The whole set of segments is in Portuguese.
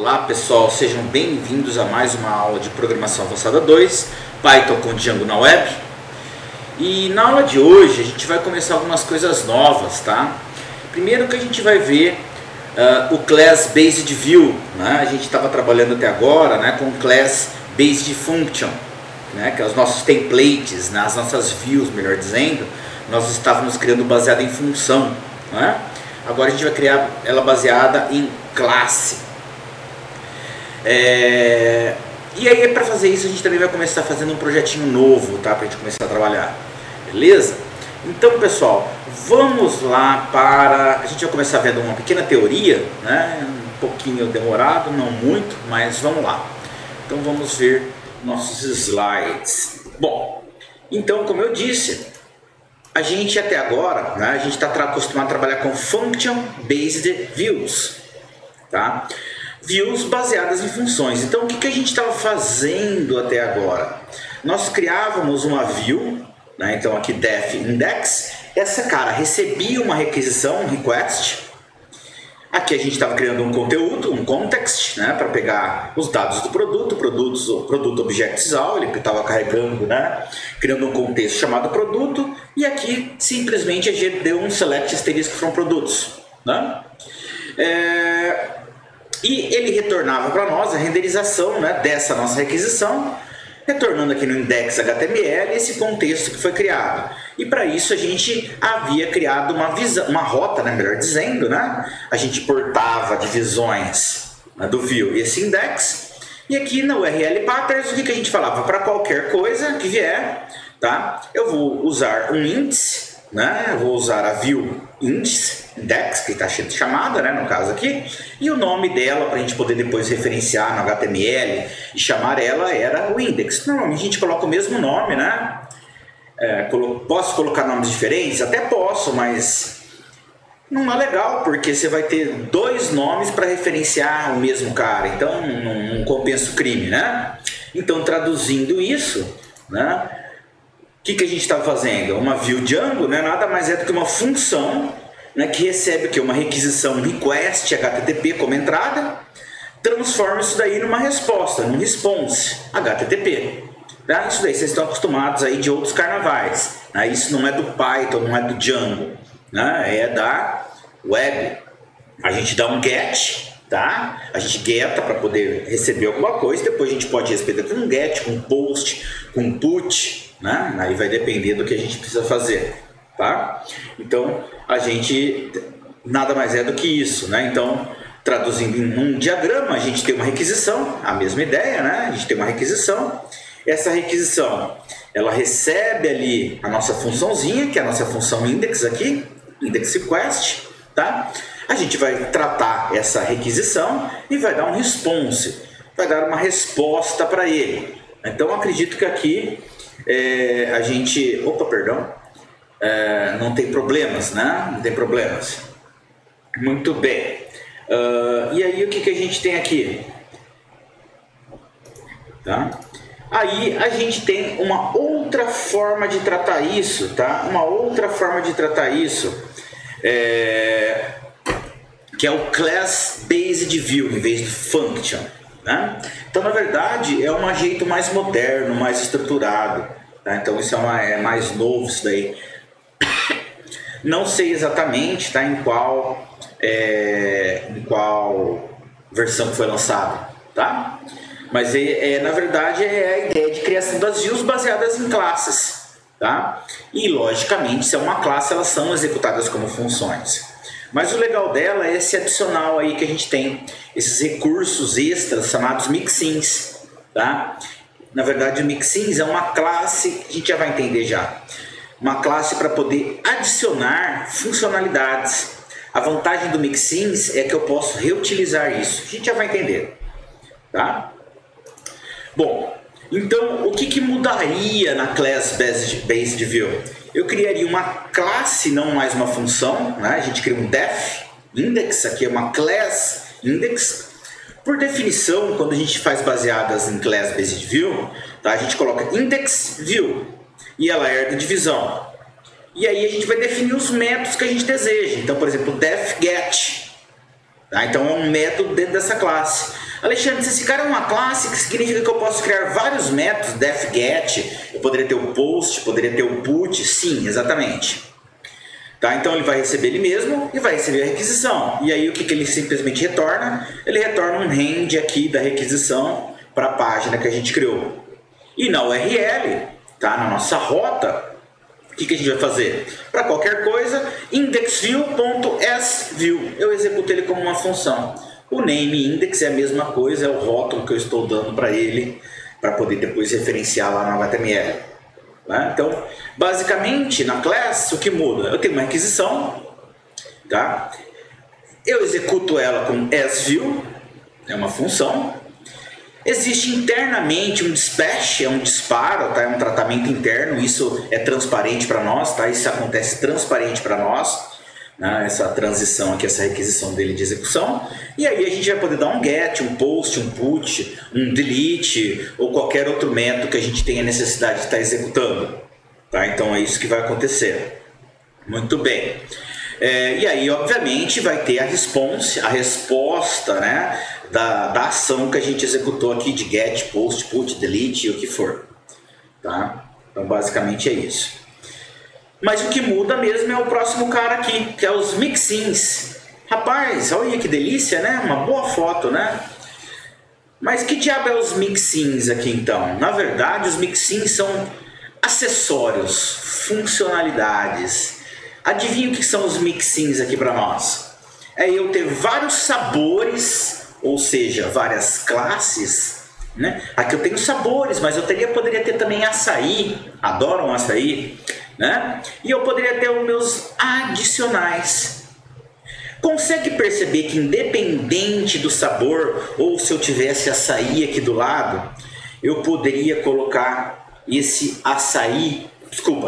Olá pessoal, sejam bem-vindos a mais uma aula de Programação Avançada 2, Python com Django na web. E na aula de hoje a gente vai começar algumas coisas novas, tá? Primeiro que a gente vai ver o Class Based View, né? A gente estava trabalhando até agora, né, com Class Based Function, né, que é os nossos templates, né, as nossas views, melhor dizendo, nós estávamos criando baseada em função, né? Agora a gente vai criar ela baseada em classe. E aí, para fazer isso, a gente também vai começar fazendo um projetinho novo, tá? Para a gente começar a trabalhar, beleza? Então, pessoal, vamos lá para... A gente vai começar vendo uma pequena teoria, né? Um pouquinho demorado, não muito, mas vamos lá. Então, vamos ver nossos slides. Bom, então, como eu disse, a gente até agora, né, a gente está acostumado a trabalhar com Function Based Views, tá? Views baseadas em funções. Então, o que a gente estava fazendo até agora? Nós criávamos uma view, né? Então aqui def index, essa cara recebia uma requisição, um request. Aqui a gente estava criando um conteúdo, um context, né, para pegar os dados do produto, produto objects-all, ele estava carregando, né, criando um contexto chamado produto, e aqui simplesmente a gente deu um select asterisk from produtos, né? E ele retornava para nós a renderização, né, dessa nossa requisição, retornando aqui no index HTML esse contexto que foi criado. E para isso a gente havia criado uma rota, né, melhor dizendo, né? A gente portava divisões, né, do view e esse index. E aqui na URL patterns, o que a gente falava? Para qualquer coisa que vier, tá? Eu vou usar um índice, né? Eu vou usar a view index, que está chamada, né, no caso aqui, e o nome dela, para a gente poder depois referenciar no HTML e chamar ela, era o index. Normalmente a gente coloca o mesmo nome, né? Posso colocar nomes diferentes? Até posso, mas não é legal, porque você vai ter dois nomes para referenciar o mesmo cara, então não compensa o crime, né? Então, traduzindo isso, né, o que a gente está fazendo? Uma view Django, né, nada mais é do que uma função, né, que recebe aqui uma requisição request HTTP como entrada, transforma isso daí numa resposta, num response HTTP. Tá? Isso daí vocês estão acostumados aí de outros carnavais, né? Isso não é do Python, não é do Django, né? É da web. A gente dá um get, tá? A gente geta para poder receber alguma coisa, depois a gente pode responder com um get, com um post, com um put, né? Aí vai depender do que a gente precisa fazer, tá? Então a gente nada mais é do que isso, né? Então, traduzindo em um diagrama, a gente tem uma requisição, a mesma ideia, né? A gente tem uma requisição. Essa requisição, ela recebe ali a nossa funçãozinha, que é a nossa função index aqui, index request, tá? A gente vai tratar essa requisição e vai dar um response, vai dar uma resposta para ele. Então, acredito que aqui a gente... Opa, perdão. Não tem problemas, né? Não tem problemas. Muito bem. E aí, o que a gente tem aqui? Tá? Aí a gente tem uma outra forma de tratar isso, tá? Uma outra forma de tratar isso, que é o Class Based View em vez de Function, né? Então, na verdade, é um jeito mais moderno, mais estruturado, tá? Então, isso é mais novo isso daí. Não sei exatamente, tá, em qual versão que foi lançada, tá? Mas na verdade é a ideia de criação das views baseadas em classes, tá? E logicamente, se é uma classe, elas são executadas como funções. Mas o legal dela é esse adicional aí que a gente tem, esses recursos extras chamados mixins, tá? Na verdade, o mixins é uma classe, a gente já vai entender já, uma classe para poder adicionar funcionalidades. A vantagem do mixins é que eu posso reutilizar isso. A gente já vai entender, tá? Bom, então o que mudaria na Class Based View? Eu criaria uma classe, não mais uma função, né? A gente cria um def index, aqui é uma class index. Por definição, quando a gente faz baseadas em Class Based View, tá? A gente coloca index view e ela herda divisão. E aí a gente vai definir os métodos que a gente deseja. Então, por exemplo, def get, Tá? Então é um método dentro dessa classe. Alexandre, se esse cara é uma classe, que significa que eu posso criar vários métodos, def get, eu poderia ter o post, poderia ter o put, sim, exatamente. Tá? Então ele vai receber ele mesmo e vai receber a requisição. E aí o que ele simplesmente retorna? Ele retorna um rend aqui da requisição para a página que a gente criou. E na URL, tá? Na nossa rota, o que a gente vai fazer? Para qualquer coisa, indexView.asView. Eu executo ele como uma função. O name index é a mesma coisa, é o rótulo que eu estou dando para ele, para poder depois referenciar lá no HTML. Tá? Então, basicamente, na class, o que muda? Eu tenho uma requisição, tá? Eu executo ela com asView, é uma função. Existe internamente um dispatch, é um disparo, tá? É um tratamento interno, isso é transparente para nós, tá? Isso acontece transparente para nós, né? Essa transição aqui, essa requisição dele de execução. E aí a gente vai poder dar um get, um post, um put, um delete ou qualquer outro método que a gente tenha necessidade de estar executando, tá? Então é isso que vai acontecer. Muito bem. E aí, obviamente, vai ter a resposta, né, da ação que a gente executou aqui de get, post, put, delete e o que for. Tá? Então, basicamente é isso. Mas o que muda mesmo é o próximo cara aqui, que é os mixins. Rapaz, olha que delícia, né? Uma boa foto, né? Mas que diabo é os mixins aqui, então? Na verdade, os mixins são acessórios, funcionalidades. Adivinha o que são os mixins aqui para nós? É eu ter vários sabores, ou seja, várias classes, né? Aqui eu tenho sabores, mas eu poderia ter também açaí, adoram açaí, né? E eu poderia ter os meus adicionais. Consegue perceber que independente do sabor, ou se eu tivesse açaí aqui do lado, eu poderia colocar esse açaí,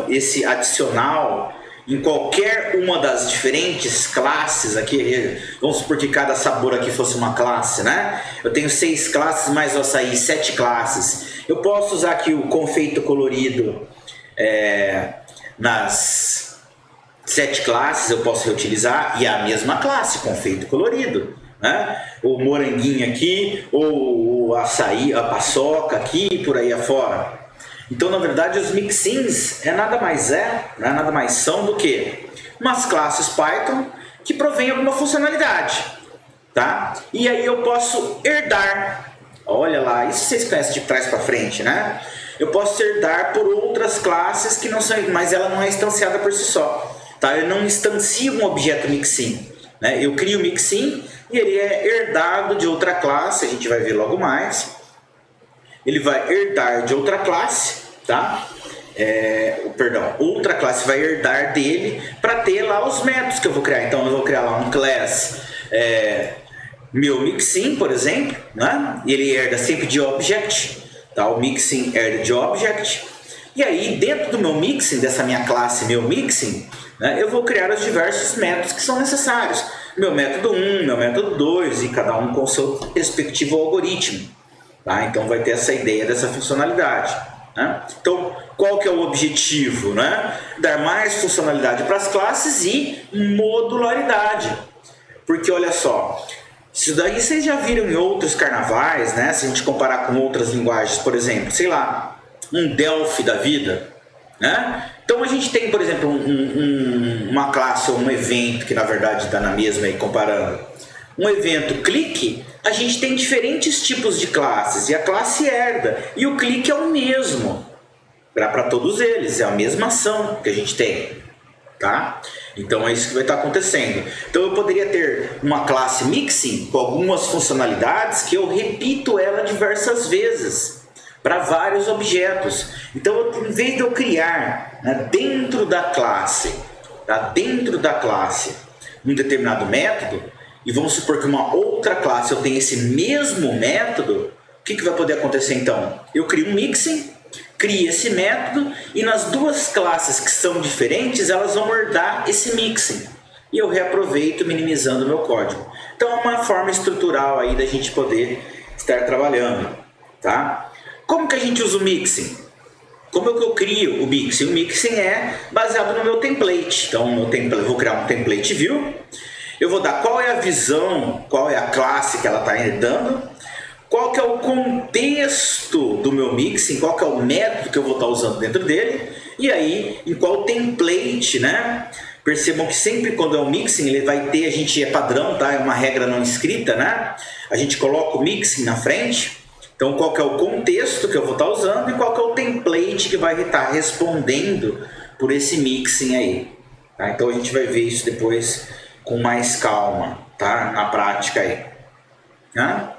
esse adicional em qualquer uma das diferentes classes aqui. Vamos supor que cada sabor aqui fosse uma classe, né? Eu tenho 6 classes mais o açaí, 7 classes. Eu posso usar aqui o confeito colorido nas 7 classes, eu posso reutilizar, e é a mesma classe, confeito colorido, né? O moranguinho aqui, ou o açaí, a paçoca aqui, e por aí afora. Então, na verdade, os mixins nada mais são do que umas classes Python que provém alguma funcionalidade, tá? E aí eu posso herdar, olha lá, isso vocês conhecem de trás para frente, né? Eu posso herdar por outras classes que não são, mas ela não é instanciada por si só, tá? Eu não instancio um objeto mixin, né? Eu crio o mixin e ele é herdado de outra classe, a gente vai ver logo mais. Ele vai herdar de outra classe, tá? Outra classe vai herdar dele para ter lá os métodos que eu vou criar. Então eu vou criar lá um class meu mixin, por exemplo, né? E ele herda sempre de object, tá? O mixin herda de object. E aí dentro do meu mixin, dessa minha classe meu mixin, né, eu vou criar os diversos métodos que são necessários. Meu método 1, meu método 2 e cada um com o seu respectivo algoritmo. Tá? Então vai ter essa ideia dessa funcionalidade, né? Então qual que é o objetivo, né? Dar mais funcionalidade para as classes e modularidade. Porque olha só, isso daí vocês já viram em outros carnavais, né? Se a gente comparar com outras linguagens, por exemplo, sei lá, um Delphi da vida, né? Então a gente tem, por exemplo, uma classe ou um evento que na verdade dá na mesma aí comparando. Um evento clique, a gente tem diferentes tipos de classes e a classe herda, e o clique é o mesmo para todos eles, é a mesma ação que a gente tem, tá? Então é isso que vai estar acontecendo. Então eu poderia ter uma classe mixin com algumas funcionalidades que eu repito ela diversas vezes para vários objetos. Então em vez de eu criar, né, dentro da classe um determinado método, e vamos supor que uma outra classe eu tenha esse mesmo método, o que vai poder acontecer então? Eu crio um mixin, crio esse método, e nas duas classes que são diferentes, elas vão herdar esse mixin. E eu reaproveito minimizando o meu código. Então é uma forma estrutural aí da gente poder estar trabalhando, tá? Como que a gente usa o mixin? Como é que eu crio o mixin? O mixin é baseado no meu template. Então eu vou criar um template view. Eu vou dar qual é a visão, qual é a classe que ela está herdando, qual que é o contexto do meu mixing, qual que é o método que eu vou estar usando dentro dele, e aí em qual template, né? Percebam que sempre quando é o mixing, ele vai ter, a gente é padrão, tá? É uma regra não escrita, né? A gente coloca o mixing na frente, então qual que é o contexto que eu vou estar usando e qual que é o template que vai estar respondendo por esse mixing aí, tá? Então a gente vai ver isso depois com mais calma, tá? Na prática aí, tá?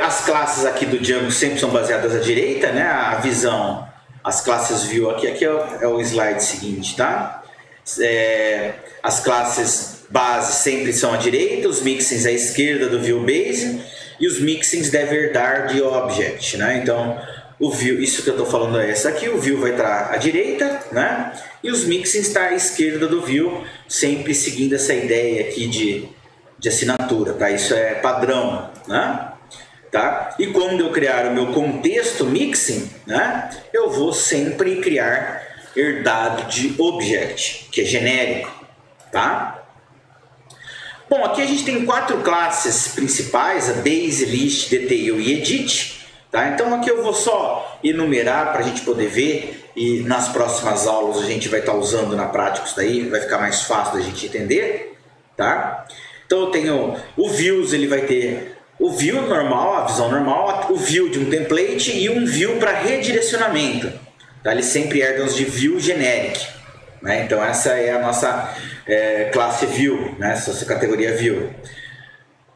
As classes aqui do Django sempre são baseadas à direita, né? A visão, as classes view aqui é o slide seguinte, tá? As classes base sempre são à direita, os mixins à esquerda do view base e os mixins devem herdar de object, né? Então o view, isso que eu estou falando é essa aqui, o view vai estar à direita, né? E os mixins estão à esquerda do view, sempre seguindo essa ideia aqui de assinatura, tá? Isso é padrão, né? Tá? E quando eu criar o meu contexto mixing, né? Eu vou sempre criar herdado de object, que é genérico, tá? Bom, aqui a gente tem 4 classes principais, a base, list, detail e edit, tá? Então aqui eu vou só enumerar para a gente poder ver e nas próximas aulas a gente vai estar usando na prática isso daí, vai ficar mais fácil da gente entender, tá? Então eu tenho o views, ele vai ter o view normal, a visão normal, o view de um template e um view para redirecionamento. Tá? Eles sempre herdam os de view generic, né? Então essa é a nossa classe view, né? Essa categoria view.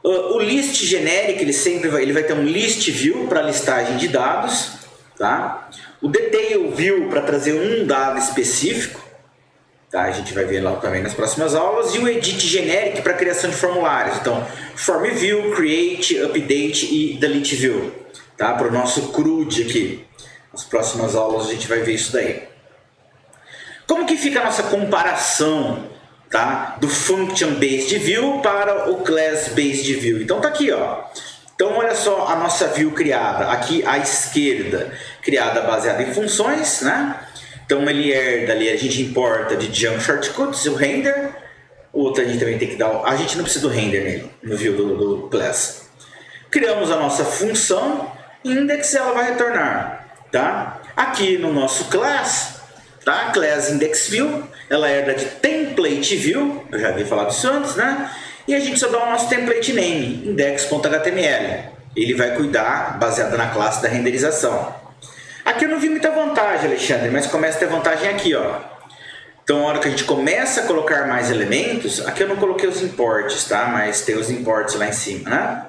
O list generic ele vai ter um list view para listagem de dados, tá? O detail view para trazer um dado específico, tá? A gente vai ver lá também nas próximas aulas, e o edit generic para criação de formulários. Então form view, create, update e delete view, tá? Para o nosso CRUD aqui. Nas próximas aulas a gente vai ver isso daí. Como que fica a nossa comparação, tá? Do Function Based View para o Class Based View? Então tá aqui, ó. Então olha só a nossa view criada. Aqui à esquerda, criada baseada em funções, né? Então ele herda ali, a gente importa de Django Shortcuts, o render. O outro a gente também tem que dar... A gente não precisa do render nele, no view do Class. Criamos a nossa função, index, ela vai retornar. Tá? Aqui no nosso class, tá? Class index view, ela herda de template view, eu já havia falado isso antes, né? E a gente só dá o nosso template name, index.html. Ele vai cuidar, baseado na classe da renderização. Aqui eu não vi muita vantagem, Alexandre, mas começa a ter vantagem aqui, ó. Então, na hora que a gente começa a colocar mais elementos, aqui eu não coloquei os imports, tá? Mas tem os imports lá em cima, né?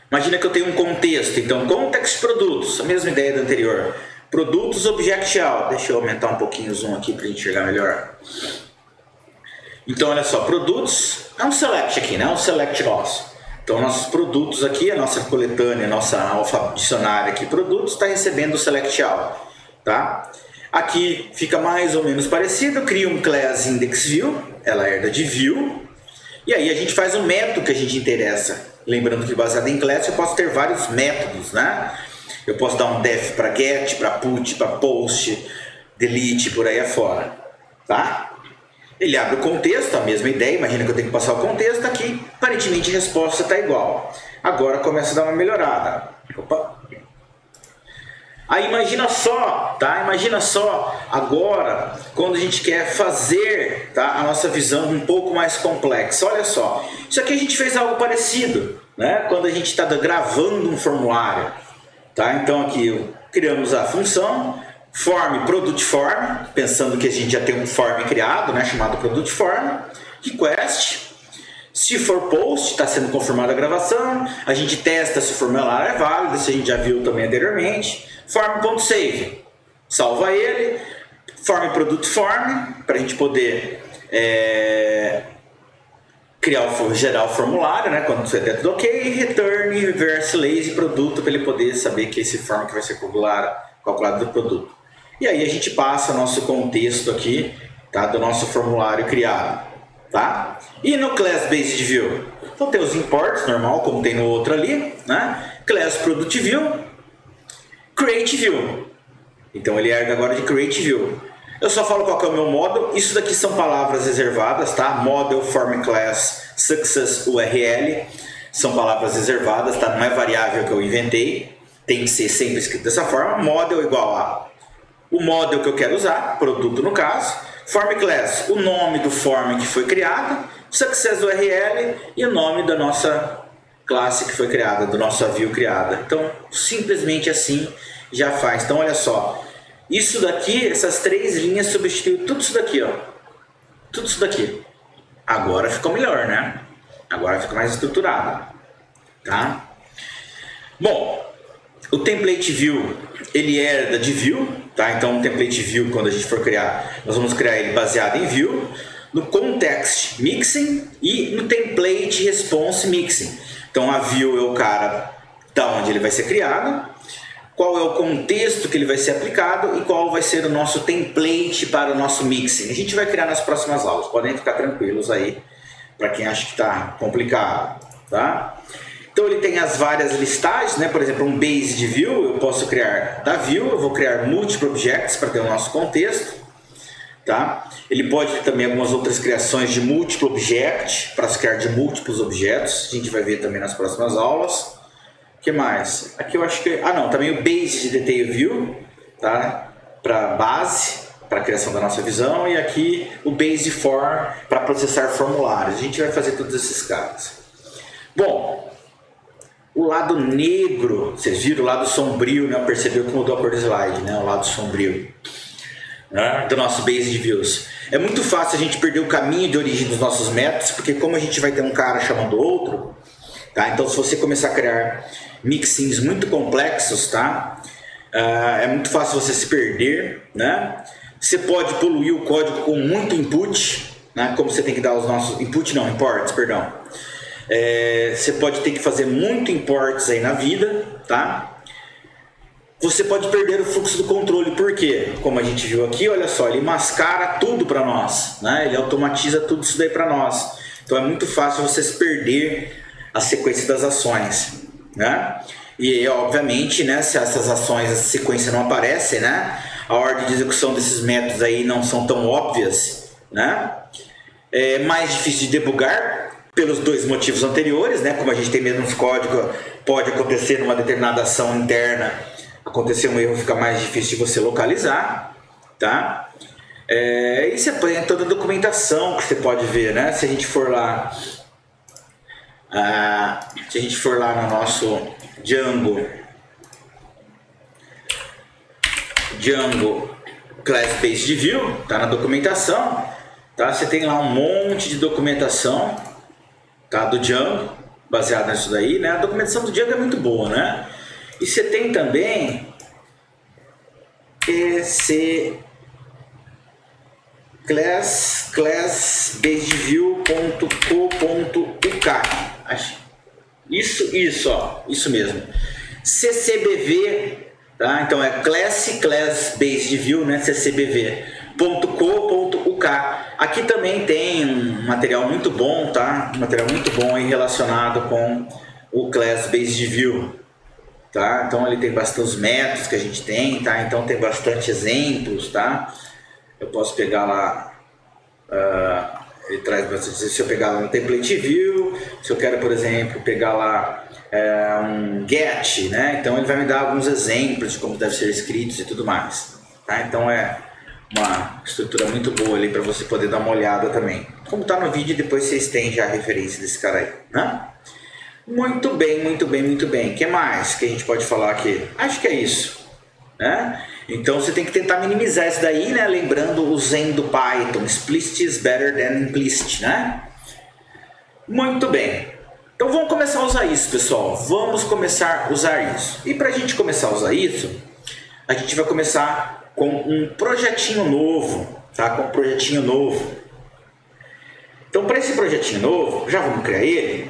Imagina que eu tenho um contexto, então context produtos, a mesma ideia do anterior. Produtos object out, deixa eu aumentar um pouquinho o zoom aqui para enxergar melhor. Então olha só, produtos, é um select aqui, né? Um select nosso. Então nossos produtos aqui, a nossa coletânea, a nossa alfa dicionária aqui, produtos, está recebendo o select out, tá? Aqui fica mais ou menos parecido, cria um class index view, ela herda de view, e aí a gente faz um método que a gente interessa. Lembrando que baseado em class eu posso ter vários métodos, né? Eu posso dar um def para get, para put, para post, delete, por aí afora, tá? Ele abre o contexto, a mesma ideia, imagina que eu tenho que passar o contexto aqui, aparentemente a resposta está igual. Agora começa a dar uma melhorada. Opa. Aí imagina só, tá? Imagina só agora, quando a gente quer fazer, tá, a nossa visão um pouco mais complexa. Olha só, isso aqui a gente fez algo parecido, né? Quando a gente está gravando um formulário, tá? Então aqui criamos a função form product form, pensando que a gente já tem um form criado, né? Chamado product form, request. Se for post, está sendo confirmada a gravação, a gente testa se o formulário é válido, isso a gente já viu também anteriormente. Form.save, salva ele, form product form, para a gente poder gerar o formulário, né, quando você der tudo ok, e return reverse lazy produto, para ele poder saber que esse form que vai ser calculado do produto. E aí a gente passa nosso contexto aqui, tá, do nosso formulário criado, tá? E no class based view, então tem os imports normal, como tem no outro ali, né? Class product view, create view. Então ele herda agora de create view. Eu só falo qual que é o meu model. Isso daqui são palavras reservadas, tá? Model, Form Class, Success, URL. São palavras reservadas, tá? Não é variável que eu inventei. Tem que ser sempre escrito dessa forma. Model igual a o model que eu quero usar, produto no caso. Form Class, o nome do form que foi criado. Success URL e o nome da nossa classe que foi criada, do nosso view criada. Então, simplesmente assim já faz. Então, olha só. Isso daqui, essas 3 linhas substituem tudo isso daqui, ó. Tudo isso daqui. Agora ficou melhor, né? Agora fica mais estruturado, tá? Bom, o template view, ele herda de view, tá? Então, o template view, quando a gente for criar, nós vamos criar ele baseado em view, no context mixing e no template response mixing. Então, a view é o cara da onde ele vai ser criado, qual é o contexto que ele vai ser aplicado e qual vai ser o nosso template para o nosso mixing. A gente vai criar nas próximas aulas, podem ficar tranquilos aí, para quem acha que está complicado, tá? Então ele tem as várias listagens, né? Por exemplo, um base de view, eu posso criar da view, eu vou criar multiple objects para ter o nosso contexto, tá? Ele pode ter também algumas outras criações de multiple object, para se criar de múltiplos objetos, a gente vai ver também nas próximas aulas. O que mais? Aqui eu acho que... Ah não, também o base de detail view, tá? Para base, para a criação da nossa visão, e aqui o base for para processar formulários. A gente vai fazer todos esses caras. Bom, o lado negro, vocês viram o lado sombrio, né? Percebeu que mudou a cor do slide, né? O lado sombrio, né? Do nosso base de views. É muito fácil a gente perder o caminho de origem dos nossos métodos, porque como a gente vai ter um cara chamando outro, tá? Então se você começar a criar mixins muito complexos, tá? É muito fácil você se perder, né? Você pode poluir o código com muito input, né? Como você tem que dar os nossos... Input não, imports, perdão. Você pode ter que fazer muito imports aí na vida, tá? Você pode perder o fluxo do controle, por quê? Como a gente viu aqui, olha só, ele mascara tudo para nós, né? Ele automatiza tudo isso daí para nós. Então é muito fácil você se perder a sequência das ações, né? E obviamente, né, se essas ações, essa sequência não aparecem, né, a ordem de execução desses métodos aí não são tão óbvias, né? É mais difícil de debugar pelos 2 motivos anteriores, né? Como a gente tem menos código, pode acontecer numa determinada ação interna, acontecer um erro, fica mais difícil de você localizar, tá? E você põe toda a documentação que você pode ver, né? Se a gente for lá, no nosso Django Class Based View, tá na documentação, tá? Você tem lá um monte de documentação, tá? Do Django, baseado nisso daí, né? A documentação do Django é muito boa, né? E você tem também esse classbasedview.co.uk. Isso, ó, isso mesmo. CCBV, tá? Então é class based view, né? ccbv.co.uk. Aqui também tem um material muito bom, tá? Um material muito bom aí relacionado com o class based view, tá? Então ele tem bastante métodos que a gente tem, tá? Então tem bastante exemplos, tá? Eu posso pegar lá, ele traz bastante, se eu pegar lá no template view, se eu quero, por exemplo, pegar lá um get, né? Então ele vai me dar alguns exemplos de como deve ser escritos e tudo mais, tá? Então é uma estrutura muito boa ali para você poder dar uma olhada também. Como tá no vídeo, depois vocês têm já a referência desse cara aí, né? Muito bem, muito bem, muito bem. O que mais que a gente pode falar aqui? Acho que é isso, né? Então você tem que tentar minimizar isso daí, né? Lembrando o Zen do Python, explicit is better than implicit, né? Muito bem. Então vamos começar a usar isso, pessoal. Vamos começar a usar isso. E para a gente começar a usar isso, a gente vai começar com um projetinho novo, tá? Com um projetinho novo. Então para esse projetinho novo, já vamos criar ele.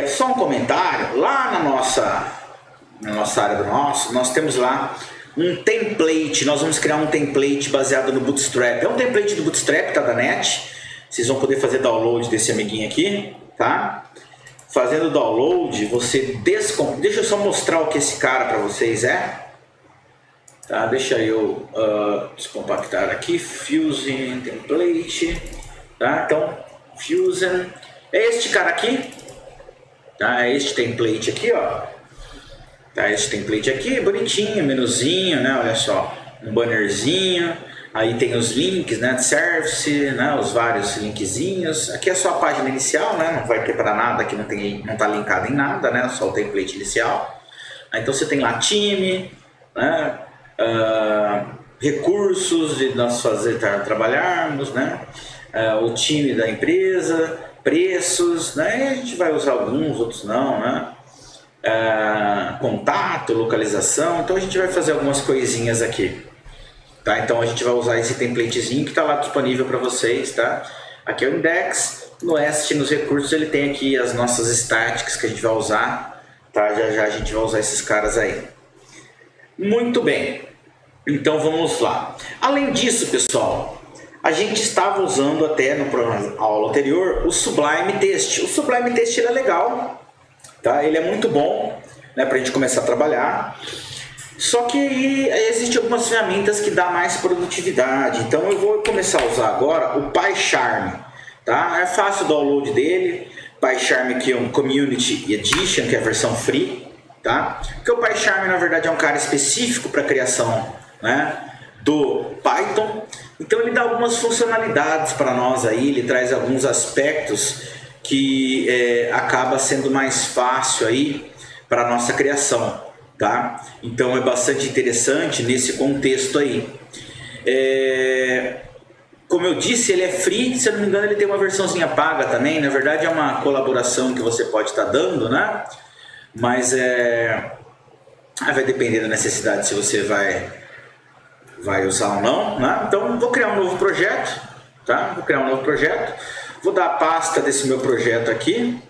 Só um comentário, lá na nossa área do nós temos lá um template. Nós vamos criar um template baseado no Bootstrap. É um template do Bootstrap, tá, da NET. Vocês vão poder fazer download desse amiguinho aqui, tá? Fazendo download, você deixa eu só mostrar o que esse cara para vocês é. Tá, deixa eu descompactar aqui, Fusion Template, tá? Então, Fusion é este cara aqui, tá? É este template aqui, ó. Tá, este template aqui, bonitinho, menuzinho, né? Olha só, um bannerzinho. Aí tem os links, né? De service, né? Os vários linkzinhos. Aqui é só a página inicial, né? Não vai ter para nada, aqui não tá linkado em nada, né? Só o template inicial. Aí, então você tem lá time, né? Recursos de nós trabalharmos, né? O time da empresa, preços, né? E a gente vai usar alguns, outros não, né? Contato, localização. Então a gente vai fazer algumas coisinhas aqui, tá? Então a gente vai usar esse templatezinho que está lá disponível para vocês, tá? Aqui é o index, no EST, nos recursos, ele tem aqui as nossas statics que a gente vai usar, tá? Já já a gente vai usar esses caras aí. Muito bem, então vamos lá. Além disso, pessoal, a gente estava usando até na aula anterior o Sublime Text. O Sublime Text ele é legal, tá? Ele é muito bom, né, para a gente começar a trabalhar. Só que aí existem algumas ferramentas que dá mais produtividade. Então eu vou começar a usar agora o PyCharm, tá? É fácil o download dele. PyCharm aqui é um Community Edition, que é a versão free, tá? Porque o PyCharm na verdade é um cara específico para criação, né, do Python. Então ele dá algumas funcionalidades para nós aí, ele traz alguns aspectos que acaba sendo mais fácil aí para nossa criação, tá? Então é bastante interessante nesse contexto aí. Como eu disse, ele é free, se eu não me engano ele tem uma versãozinha paga também. Na verdade é uma colaboração que você pode estar dando, né? Mas vai depender da necessidade se você vai usar ou não, né? Então vou criar um novo projeto, tá? Vou criar um novo projeto. Vou dar a pasta desse meu projeto aqui.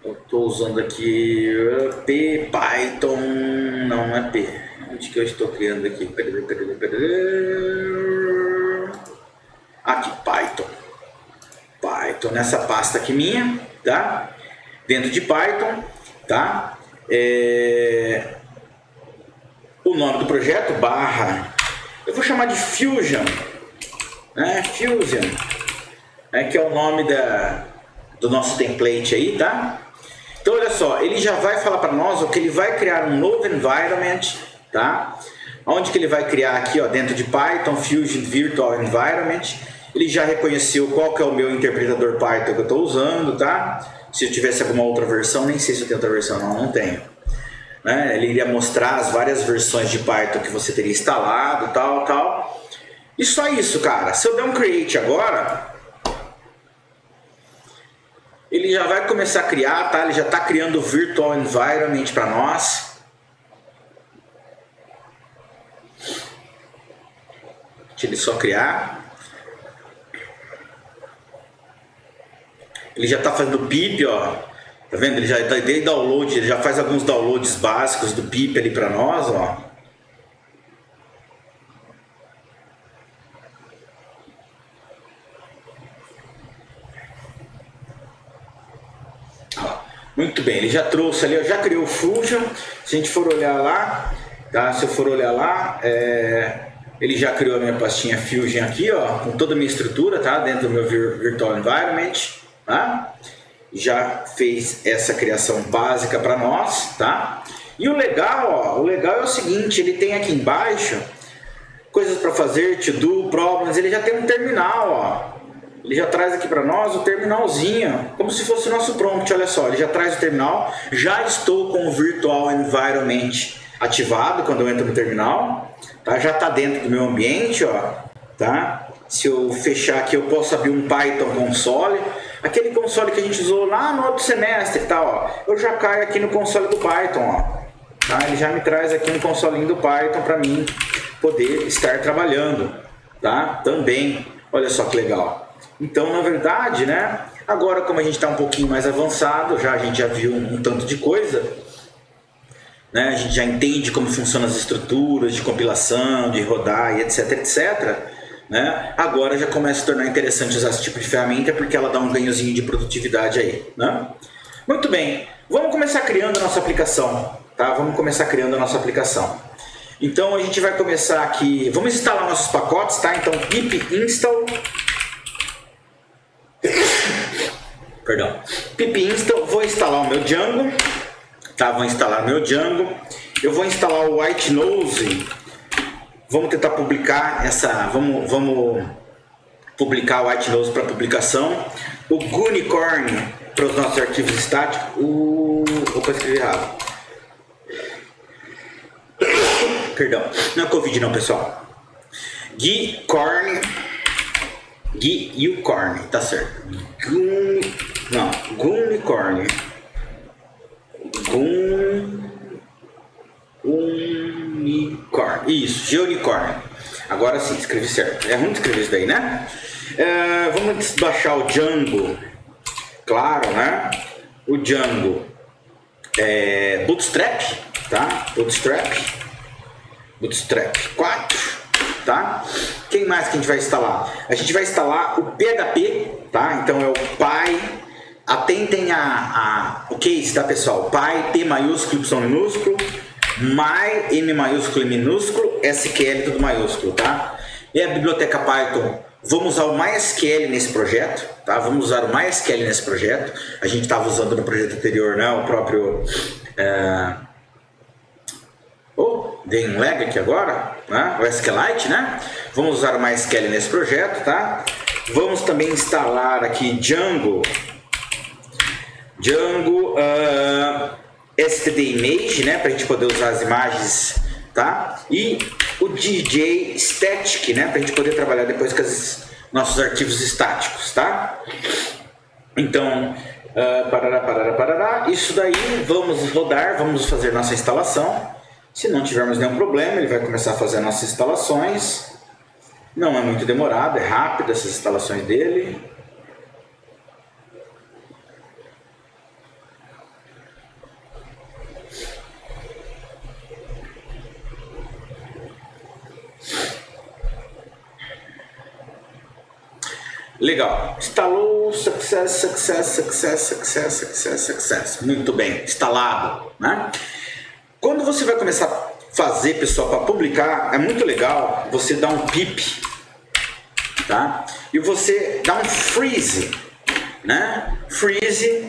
Eu estou usando aqui P, Python, não é P. Onde que eu estou criando aqui? Aqui, Python. Python, nessa pasta aqui minha, tá? Dentro de Python, tá? O nome do projeto, eu vou chamar de Fusion, né? Fusion, que é o nome do nosso template aí, tá? Então olha só, ele já vai falar para nós que ele vai criar um novo environment, tá? Onde que ele vai criar aqui, ó, dentro de Python, Fusion Virtual Environment. Ele já reconheceu qual que é o meu interpretador Python que eu estou usando, tá? Se eu tivesse alguma outra versão, nem sei se eu tenho outra versão, não tenho. Né? Ele iria mostrar as várias versões de Python que você teria instalado, tal. E só isso, cara. Se eu der um create agora, ele já vai começar a criar, tá? Ele já está criando o Virtual Environment para nós. Deixa ele só criar. Ele já está fazendo o pip, ó. Tá vendo? Ele já deu download, ele já faz alguns downloads básicos do pip ali para nós, ó. Muito bem, ele já trouxe ali, já criou o Fusion. Se a gente for olhar lá, tá? Se eu for olhar lá, ele já criou a minha pastinha Fusion aqui, ó, com toda a minha estrutura, tá? Dentro do meu Virtual Environment, tá? Já fez essa criação básica para nós, tá? E o legal, ó, é o seguinte, ele tem aqui embaixo coisas para fazer, to do, problems, ele já tem um terminal, ó. Ele já traz aqui para nós o terminalzinho, como se fosse o nosso prompt, olha só, ele já traz o terminal. Já estou com o Virtual Environment ativado quando eu entro no terminal, tá? Já está dentro do meu ambiente, ó, tá? Se eu fechar aqui eu posso abrir um Python console, aquele console que a gente usou lá no outro semestre, tá? Ó, eu já caio aqui no console do Python, ó, tá? Ele já me traz aqui um consolinho do Python para mim poder estar trabalhando, tá? Também, olha só que legal. Então, na verdade, né? Agora, como a gente está um pouquinho mais avançado, a gente já viu um tanto de coisa, né? A gente já entende como funcionam as estruturas de compilação, de rodar e etc, etc. Né? Agora já começa a se tornar interessante usar esse tipo de ferramenta porque ela dá um ganhozinho de produtividade aí, né? Muito bem, vamos começar criando a nossa aplicação, tá? Vamos começar criando a nossa aplicação. Então a gente vai começar aqui, vamos instalar nossos pacotes, tá? Então pip install, perdão, pip install, vou instalar o meu Django, tá? Vou instalar o meu Django, eu vou instalar o White Nose, vamos tentar publicar essa, vamos publicar o White Nose para publicação, o Gunicorn para os nossos arquivos estáticos, opa, escrevi errado. Perdão, não é Covid não, pessoal. Gunicorn, tá certo. Gunicorn. Unicorn. Isso, Gunicorn. Agora sim, escrevi certo. É ruim de escrever isso daí, né? Vamos baixar o Django. Claro, né? O Django Bootstrap, tá? Bootstrap 4, tá? Quem mais que a gente vai instalar? A gente vai instalar o PHP, tá? Então é o Py. Atentem o case, tá, pessoal? Py, P maiúsculo, Y minúsculo, My, M maiúsculo e minúsculo, SQL tudo maiúsculo, tá? E a biblioteca Python, vamos usar o MySQL nesse projeto, tá? Vamos usar o MySQL nesse projeto. A gente estava usando no projeto anterior, né? O próprio... dei um lag aqui agora, né? O SQLite, né? Vamos usar o MySQL nesse projeto, tá? Vamos também instalar aqui Django std image, né? Para a gente poder usar as imagens, tá? E o DJ static, né? Para a gente poder trabalhar depois com os nossos arquivos estáticos, tá? Então, parará. Isso daí, vamos rodar, vamos fazer nossa instalação. Se não tivermos nenhum problema, ele vai começar a fazer nossas instalações. Não é muito demorado, é rápido essas instalações dele. Legal, instalou, success. Muito bem, instalado, né? Quando você vai começar a fazer, pessoal, para publicar, é muito legal você dar um pip, tá? E você dá um freeze, né? Freeze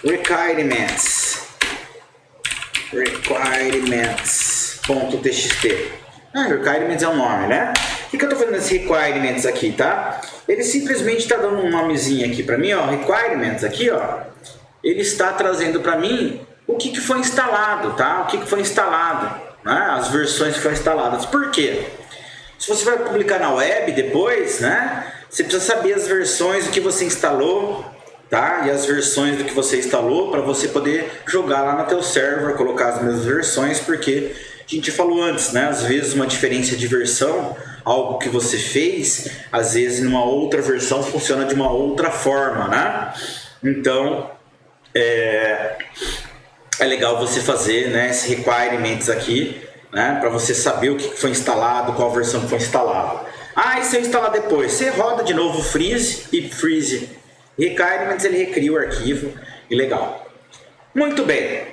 requirements.txt. Requirements é o nome, né? O que eu tô fazendo nesse requirements aqui, tá? Ele simplesmente está dando um nomezinho aqui para mim, ó, requirements aqui, ó. Ele está trazendo para mim o que foi instalado, tá? O que foi instalado, né? As versões que foram instaladas. Por quê? Se você vai publicar na web depois, né? Você precisa saber as versões do que você instalou, tá? E as versões do que você instalou para você poder jogar lá no teu server, colocar as mesmas versões, porque a gente falou antes, né? Às vezes uma diferença de versão, algo que você fez, às vezes numa outra versão funciona de uma outra forma, né? Então, é legal você fazer, né, esse requirements aqui, né, para você saber o que foi instalado, qual versão que foi instalada. E se eu instalar depois, você roda de novo o freeze e freeze requirements, ele recria o arquivo e legal. Muito bem.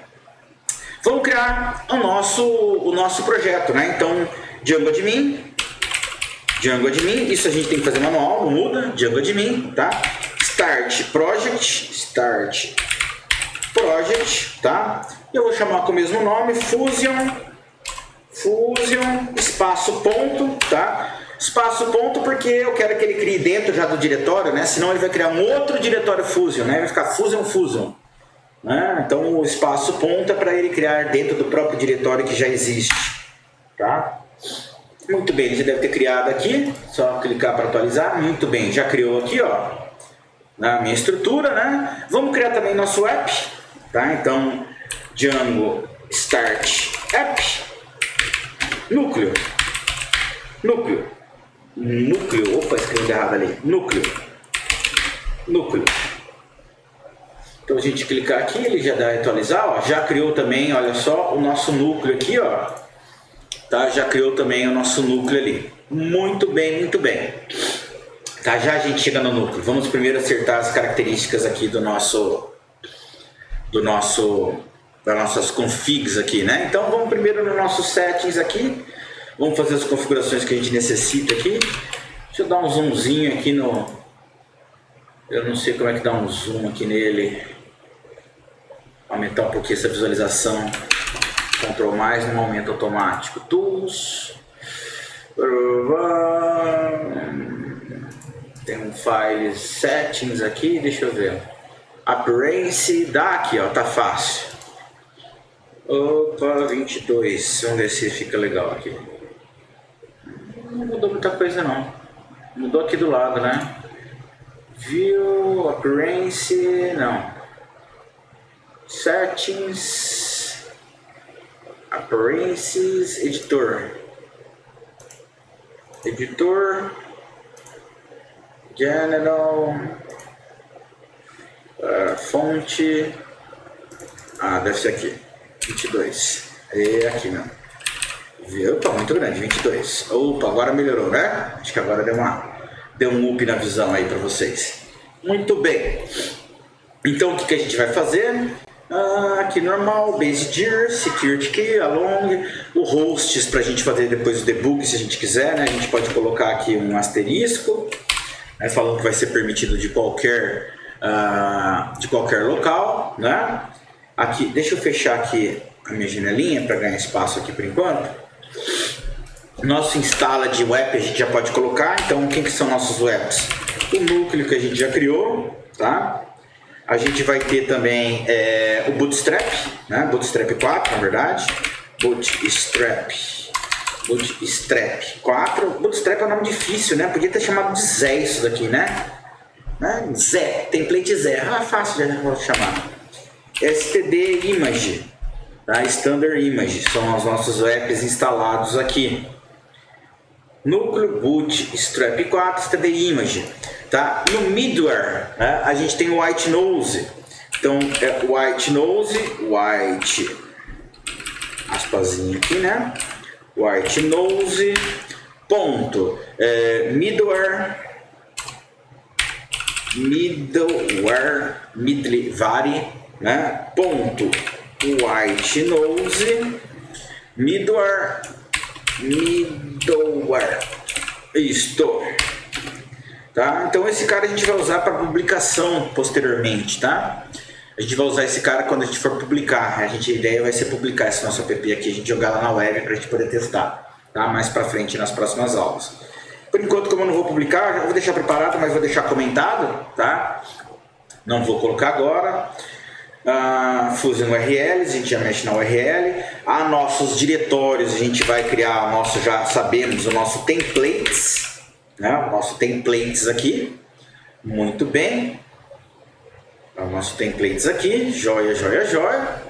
Vamos criar o nosso projeto, né? Então, Django admin, isso a gente tem que fazer manual, não muda, Django admin, tá? Start project, tá? Eu vou chamar com o mesmo nome, Fusion, espaço ponto, tá? Espaço ponto porque eu quero que ele crie dentro já do diretório, né? Senão ele vai criar um outro diretório Fusion, né? Vai ficar Fusion, né? Então o espaço ponto é para ele criar dentro do próprio diretório que já existe, tá? Muito bem, ele já deve ter criado aqui, só clicar para atualizar. Muito bem, já criou aqui, ó, na minha estrutura, né? Vamos criar também nosso app, tá? Então, Django Start App, núcleo, opa, escrevi errado ali, núcleo. Então a gente clicar aqui, ele já dá atualizar, ó, já criou também, olha só, o nosso núcleo aqui, ó, tá? Já criou também o nosso núcleo ali. Muito bem. Tá, já a gente chega no núcleo. Vamos primeiro acertar as características aqui do nosso das nossas configs aqui, né? Então vamos primeiro no nosso settings aqui, vamos fazer as configurações que a gente necessita aqui. Deixa eu dar um zoomzinho aqui no... Eu não sei como é que dá um zoom aqui nele. Aumentar um pouquinho essa visualização. Ctrl mais no aumento automático. Tools. Tem um file settings aqui, deixa eu ver. Appearance, dá aqui, ó, tá fácil. Opa, 22. Vamos ver se fica legal aqui. Não mudou muita coisa não. Mudou aqui do lado, né? View, appearance, não. Settings, appearances, editor. Editor, general, fonte, deve ser aqui, 22, é aqui mesmo. Opa, muito grande, 22. Opa, agora melhorou, né? Acho que agora deu um up na visão aí para vocês. Muito bem. Então o que a gente vai fazer? Aqui normal, base dir, security key, along, o hosts para a gente fazer depois o debug se a gente quiser, né? A gente pode colocar aqui um asterisco, né? Falando que vai ser permitido de qualquer local, né? Aqui, deixa eu fechar aqui a minha janelinha para ganhar espaço aqui por enquanto. Nosso instala de web a gente já pode colocar. Então quem que são nossos webs? O núcleo que a gente já criou, tá? A gente vai ter também o Bootstrap, né? Bootstrap 4, na verdade. Bootstrap 4. Bootstrap é um nome difícil, né? Podia ter chamado de Zé isso daqui, né? Zé, template Zé. Fácil de chamar. STD Image, tá? Standard Image, são os nossos apps instalados aqui. Núcleo Bootstrap 4, STD Image. Tá? No middleware, né, a gente tem o white nose. Então é white nose, white, aspasinha aqui, né? White nose, ponto, middleware, né? Ponto, white nose, middleware, isto. Tá? Então esse cara a gente vai usar para publicação posteriormente, tá? A gente vai usar esse cara quando a gente for publicar. A ideia vai ser publicar esse nosso app aqui, a gente jogar lá na web para a gente poder testar, tá? Mais para frente nas próximas aulas. Por enquanto, como eu não vou publicar, eu vou deixar preparado, mas vou deixar comentado, tá? Não vou colocar agora. Fusion URL, a gente já mexe na URL. Nossos diretórios, a gente vai criar o nosso, já sabemos, o nosso templates. Né? O nosso templates aqui, muito bem, o nosso templates aqui, joia, joia, joia.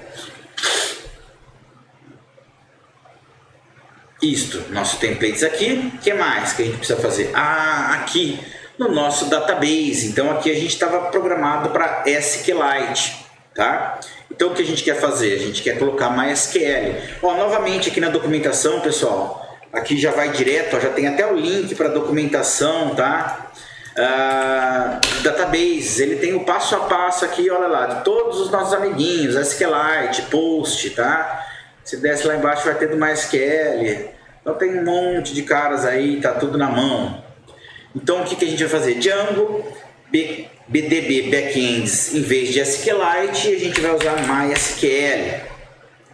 Isto, nosso templates aqui. O que mais que a gente precisa fazer? Aqui no nosso database. Então aqui a gente estava programado para SQLite, tá? Então o que a gente quer fazer? A gente quer colocar MySQL. Novamente aqui na documentação, pessoal. Aqui já vai direto, já tem até o link para documentação, tá? Database, ele tem o passo a passo aqui, olha lá, de todos os nossos amiguinhos, SQLite, Post, tá? Se desce lá embaixo vai ter do MySQL. Então tem um monte de caras aí, tá tudo na mão. Então o que a gente vai fazer? Django, BDB Backends em vez de SQLite, a gente vai usar MySQL,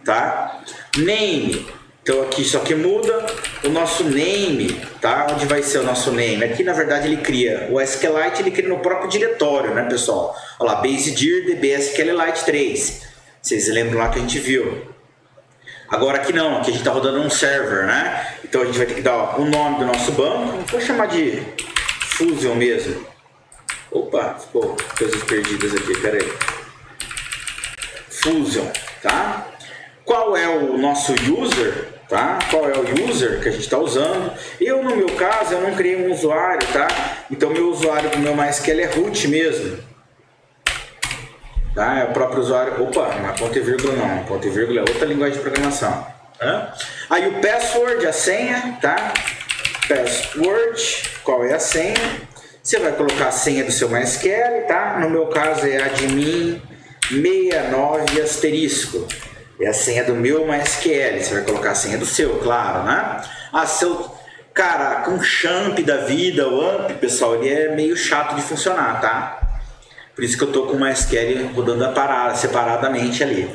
tá? Name. Então aqui só que muda o nosso name, tá? Onde vai ser o nosso name? Aqui na verdade ele cria o SQLite, ele cria no próprio diretório, né, pessoal? Olha lá, base dir db SQLite 3. Vocês lembram lá que a gente viu? Agora aqui não, aqui a gente está rodando um server, né? Então a gente vai ter que dar o nome do nosso banco. Vou chamar de Fusion mesmo. Opa, ficou coisas perdidas aqui, peraí. Fusion, tá? Qual é o nosso user? Tá? Qual é o user que a gente está usando? Eu, no meu caso, eu não criei um usuário, tá? Então, meu usuário do meu MySQL é root mesmo. Tá? É o próprio usuário. Opa, não é ponto e vírgula não. Ponto e vírgula é outra linguagem de programação. Tá? Aí o password, a senha, tá? Password, qual é a senha? Você vai colocar a senha do seu MySQL, tá? No meu caso é admin 69 asterisco. É a senha do meu MySQL. Você vai colocar a senha do seu, claro, né? Ah, seu... Cara, com champ da vida, o AMP, pessoal, ele é meio chato de funcionar, tá? Por isso que eu tô com o MySQL rodando separadamente ali.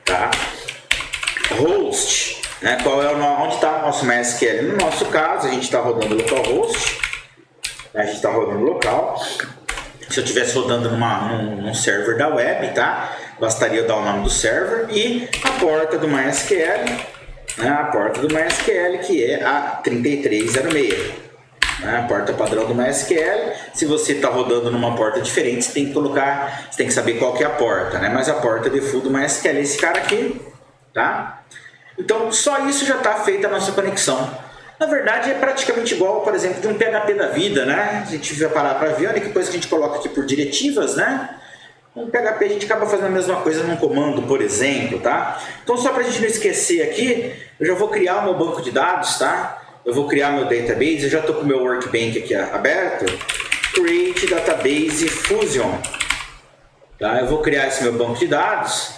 Tá? Host, né? Qual é onde está o nosso MySQL? No nosso caso, a gente está rodando localhost. A gente está rodando local. Se eu estivesse rodando num server da web, tá? Bastaria eu dar o nome do server e a porta do MySQL, né? A porta do MySQL, que é a 3306, né? A porta padrão do MySQL. Se você está rodando numa porta diferente, você tem que colocar, você tem que saber qual que é a porta, né? Mas a porta default do MySQL é esse cara aqui, tá? Então só isso já está feita a nossa conexão. Na verdade é praticamente igual, por exemplo, de um PHP da vida, né? A gente vai parar para ver, olha que coisa que a gente coloca aqui por diretivas, né? Um PHP a gente acaba fazendo a mesma coisa num comando, por exemplo, tá? Então só para a gente não esquecer aqui, eu já vou criar o meu banco de dados, tá? Eu vou criar meu database, eu já estou com o meu workbench aqui aberto. Create Database Fusion. Tá? Eu vou criar esse meu banco de dados.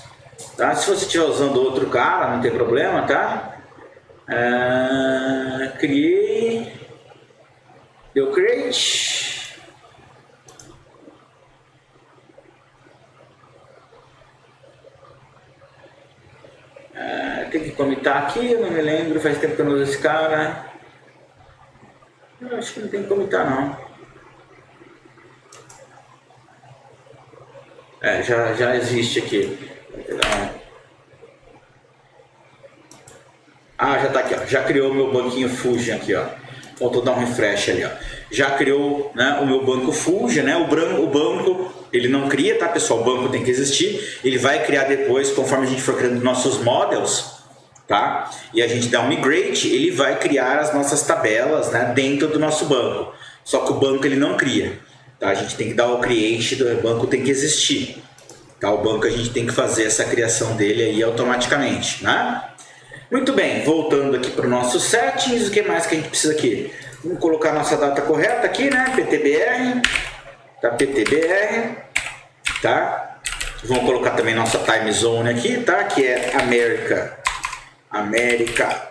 Tá? Se você estiver usando outro cara, não tem problema, tá? Criei. Deu create. Tem que comitar aqui, eu não me lembro, faz tempo que eu não uso esse cara. Eu acho que não tem que comitar não. Já existe aqui. Já está aqui, ó. Já criou o meu banquinho Fusion aqui, ó. Faltou dar um refresh ali, ó. Já criou, né, o meu banco Fusion, né? O banco, ele não cria, tá, pessoal? O banco tem que existir. Ele vai criar depois, conforme a gente for criando nossos models, tá? E a gente dá um migrate, ele vai criar as nossas tabelas, né, dentro do nosso banco. Só que o banco ele não cria, tá? A gente tem que dar o create, do banco tem que existir. Tá? O banco a gente tem que fazer essa criação dele aí automaticamente, né? Muito bem, voltando aqui para o nosso settings, o que mais que a gente precisa aqui? Vamos colocar a nossa data correta aqui, né? PTBR, tá? PTBR, tá? Vamos colocar também nossa time zone aqui, tá? Que é América,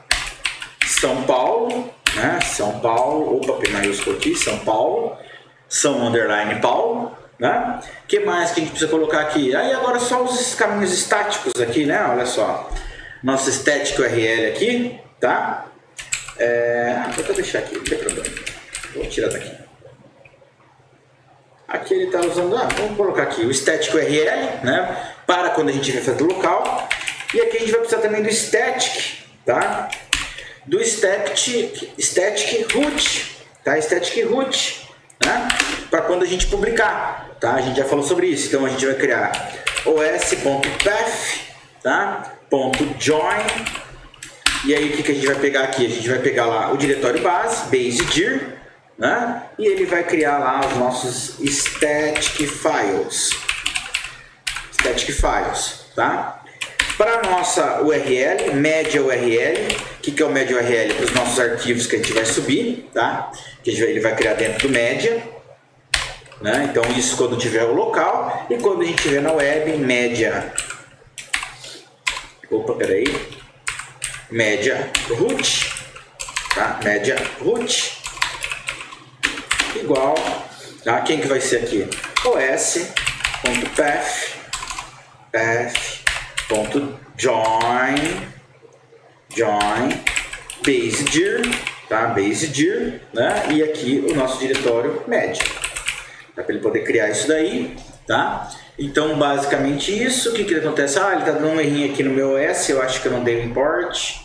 São Paulo, né? São Paulo, opa, P maiúsculo aqui, São Paulo, São underline Paulo, né? O que mais que a gente precisa colocar aqui? Aí agora só os caminhos estáticos aqui, né? Olha só. Nosso static URL aqui, tá? Vou deixar aqui, não tem problema. Vou tirar daqui. Aqui ele está usando, vamos colocar aqui o static URL, né? Para quando a gente vai fazer local. E aqui a gente vai precisar também do static, tá? Do static root, tá? Static root, né? Para quando a gente publicar, tá? A gente já falou sobre isso. Então a gente vai criar os.path, tá? .join, e aí o que a gente vai pegar aqui? A gente vai pegar lá o diretório base.dir, né? E ele vai criar lá os nossos static files, tá? Para a nossa URL, média URL, o que é o média URL? Para os nossos arquivos que a gente vai subir, tá? Que ele vai criar dentro do média, né? Então isso quando tiver o local, e quando a gente tiver na web, média. Opa, peraí. Média root, tá? Média root igual, tá? Quem que vai ser aqui? os.path.join base.dir, tá? Base.dir, né? E aqui o nosso diretório média, tá? Para ele poder criar isso daí, tá? Então, basicamente isso. O que acontece? Ele está dando um errinho aqui no meu OS. Eu acho que eu não dei o import.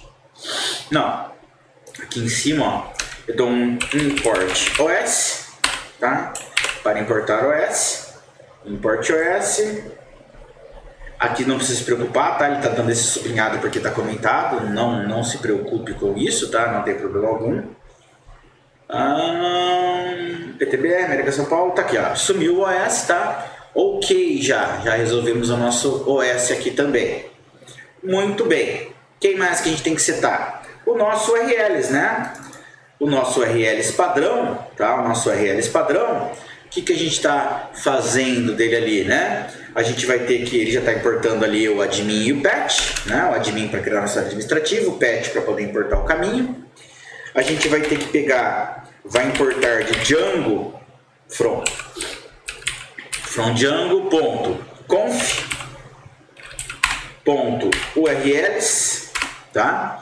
Não. Aqui em cima, ó, eu dou um import OS, tá? Para importar OS. Import OS. Aqui não precisa se preocupar, tá? Ele está dando esse sublinhado porque está comentado. Não se preocupe com isso, tá? Não tem problema algum. PTBR, América São Paulo, tá aqui, ó. Sumiu o OS, tá? Ok, já resolvemos o nosso OS aqui também. Muito bem. Quem mais que a gente tem que setar? O nosso URLs, né? O nosso URLs padrão, tá? O nosso URLs padrão, que a gente está fazendo dele ali, né? A gente vai ter que, ele já está importando ali o admin e o patch, né? O admin para criar nosso administrativo, o patch para poder importar o caminho. A gente vai ter que pegar, vai importar de Django from Django.conf.urls, tá?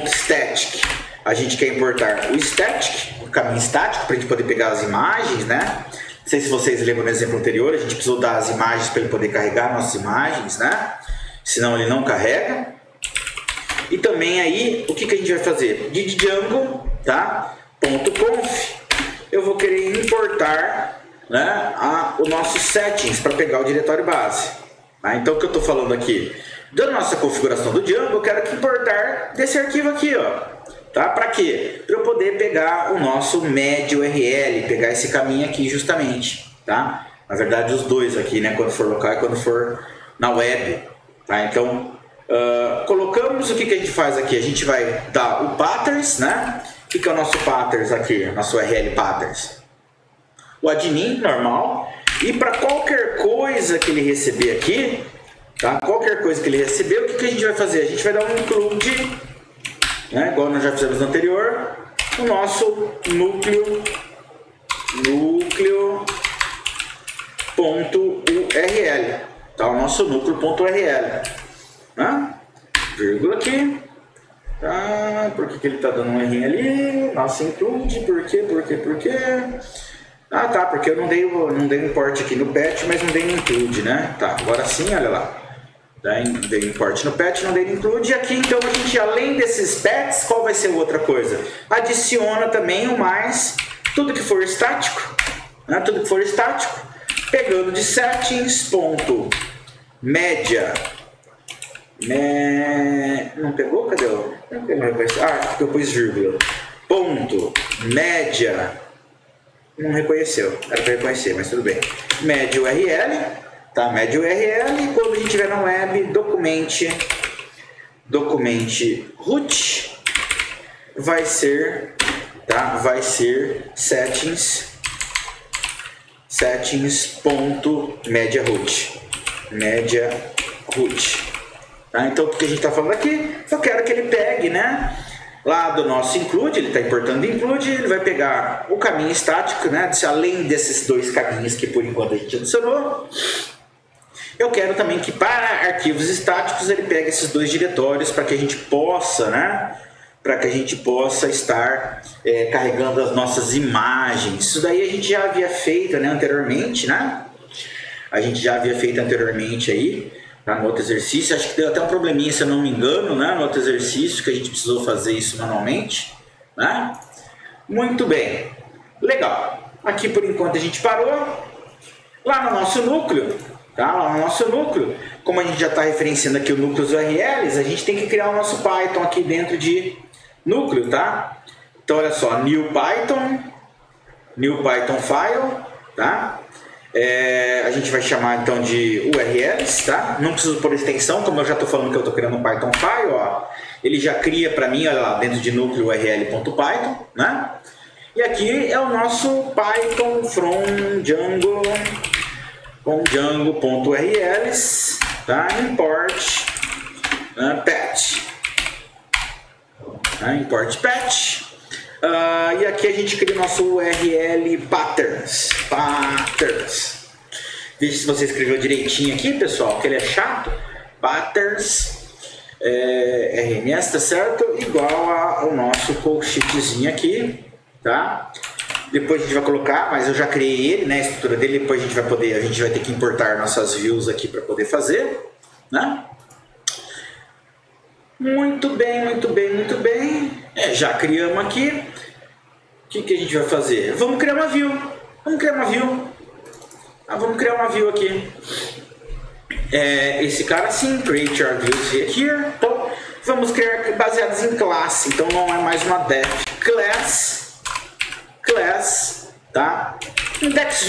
.static, a gente quer importar o static, o caminho estático, para a gente poder pegar as imagens, né? Não sei se vocês lembram no exemplo anterior, a gente precisou dar as imagens para ele poder carregar nossas imagens, né? Senão ele não carrega. E também aí, o que a gente vai fazer? De Django, tá? .conf, eu vou querer importar, né, o nosso settings para pegar o diretório base. Tá? Então, o que eu estou falando aqui? Da nossa configuração do Django, eu quero importar desse arquivo aqui, ó. Tá? Para quê? Para eu poder pegar o nosso med URL, pegar esse caminho aqui justamente. Tá? Na verdade, os dois aqui, né? Quando for local e quando for na web. Tá? Então, colocamos, o que a gente faz aqui? A gente vai dar o patterns, né? O que é o nosso patterns aqui? Nosso URL patterns. O admin normal. E para qualquer coisa que ele receber aqui, tá? Qualquer coisa que ele receber, o que a gente vai fazer? A gente vai dar um include, né? Igual nós já fizemos no anterior, o nosso núcleo.url, tá? O nosso núcleo.url, né? Vírgula aqui. Tá, por que ele está dando um errinho ali? Nossa, include, por quê? Ah, tá, porque eu não dei um import aqui no patch, mas não dei um include, né? Tá, agora sim, olha lá. Dei import no patch, não dei no include. E aqui, então, a gente, além desses patches, qual vai ser outra coisa? Adiciona também o mais, tudo que for estático, né? Tudo que for estático, pegando de settings.média. Não pegou? Cadê o? Porque eu pus vírgula. Média. Não reconheceu. Era para reconhecer, mas tudo bem. Média URL. Tá? Média URL. E quando a gente tiver na web, documente root. Vai ser. Tá? Vai ser settings.media root. Média root. Tá? Então, o que a gente está falando aqui? Eu quero que ele pegue, né? Lá do nosso include, ele está importando include, ele vai pegar o caminho estático, né? Além desses dois caminhos que por enquanto a gente adicionou. Eu quero também que para arquivos estáticos ele pegue esses dois diretórios para que a gente possa, né? Para que a gente possa estar carregando as nossas imagens. Isso daí a gente já havia feito, né, anteriormente, né? A gente já havia feito anteriormente aí. Tá, no outro exercício, acho que deu até um probleminha, se eu não me engano, né, no outro exercício, que a gente precisou fazer isso manualmente, né? Muito bem, legal. Aqui por enquanto a gente parou. Lá no nosso núcleo, tá? Lá no nosso núcleo, como a gente já está referenciando aqui o núcleo dos URLs, a gente tem que criar o nosso Python aqui dentro de núcleo, tá? Então olha só, new Python file, tá? A gente vai chamar então de URLs, tá? Não preciso pôr extensão, como eu já estou falando que eu estou criando um Python file, ó. Ele já cria para mim, olha lá, dentro de núcleo url.python, né? E aqui é o nosso Python from Django com Django.urls, tá? Import patch, tá? Import patch. E aqui a gente cria o nosso URL patterns. Veja se você escreveu direitinho aqui, pessoal, que ele é chato. Patterns RMS, tá certo? Igual ao nosso call sheetzinho aqui, tá? Depois a gente vai colocar, mas eu já criei ele, né? A estrutura dele. Depois a gente vai ter que importar nossas views aqui para poder fazer, né? Muito bem. Já criamos aqui. O que a gente vai fazer? Vamos criar uma view. Vamos criar uma view aqui. Esse cara assim, create our views here. Então, vamos criar baseados em classe. Então, não é mais uma def class, tá? Index